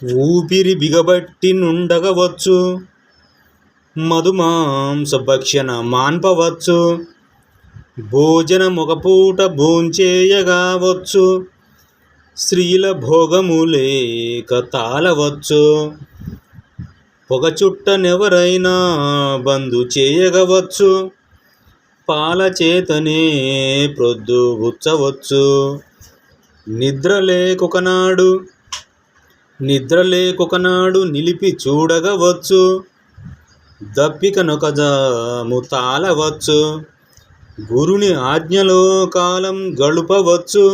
ఊపిరి బిగబట్టి నుండగవచ్చు, మధుమాంస భక్షణ మాన్పవచ్చు, భోజనమొక పూట భోంచేయగావచ్చు, స్త్రీల భోగములేక తాళవచ్చు, పొగచుట్టనెవరైనా బంధు చేయగవచ్చు, పాల చేతనే ప్రొద్దు గుచ్చవచ్చు, నిద్ర లేకొకనాడు నిలిపి చూడగవచ్చు, దప్పికనొకజాము తాళవచ్చు, గురుని ఆజ్ఞలో కాలం గడుపవచ్చు,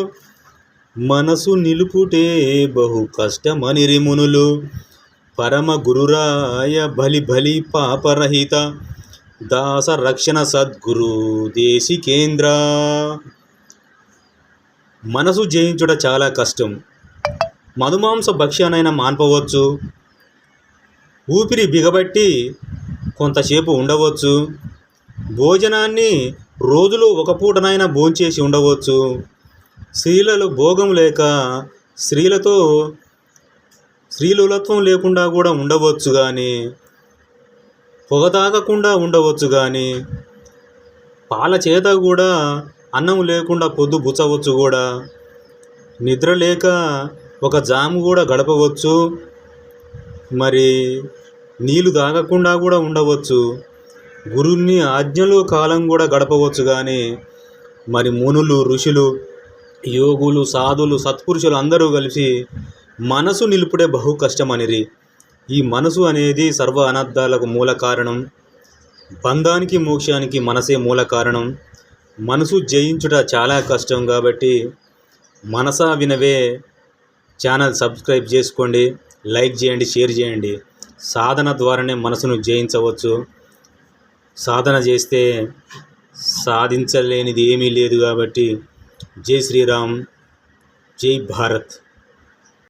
మనసు నిలుపుటే బహు కష్టమనిరి మునులు, పరమ గురురాయ బలి పాపరహిత దాస రక్షణ సద్గురు దేశికేంద్ర. మనసు జయించుట చాలా కష్టం. మధుమాంస భక్ష్యానైనా మాన్పవచ్చు, ఊపిరి బిగబట్టి కొంతసేపు ఉండవచ్చు, భోజనాన్ని రోజులో ఒక పూటనైనా భోంచేసి ఉండవచ్చు, స్త్రీలలో భోగం లేక స్త్రీలులత్వం లేకుండా కూడా ఉండవచ్చు, కానీ పొగ తాగకుండా ఉండవచ్చు, కానీ పాల చేత కూడా అన్నం లేకుండా పొద్దు బుచ్చవచ్చు కూడా, నిద్ర లేక ఒక జాము కూడా గడపవచ్చు, మరి నీళ్ళు తాగకుండా కూడా ఉండవచ్చు, గురుని ఆజ్ఞలో కాలం కూడా గడపవచ్చు, కానీ మరి మునులు, ఋషులు, యోగులు, సాధులు, సత్పురుషులు అందరూ కలిసి మనసు నిలుపుడే బహు కష్టమనిరి. ఈ మనసు అనేది సర్వ అనర్థాలకు మూల కారణం. బంధానికి మోక్షానికి మనసే మూల కారణం. మనసు జయించుట చాలా కష్టం. కాబట్టి మనసా వినవే ఛానల్ సబ్స్క్రైబ్ చేసుకోండి, లైక్ చేయండి, షేర్ చేయండి. సాధన ద్వారానే మనసును జయించవచ్చు. సాధన చేస్తే సాధించలేనిది ఏమీ లేదు. కాబట్టి జై శ్రీరామ్, జై భారత్.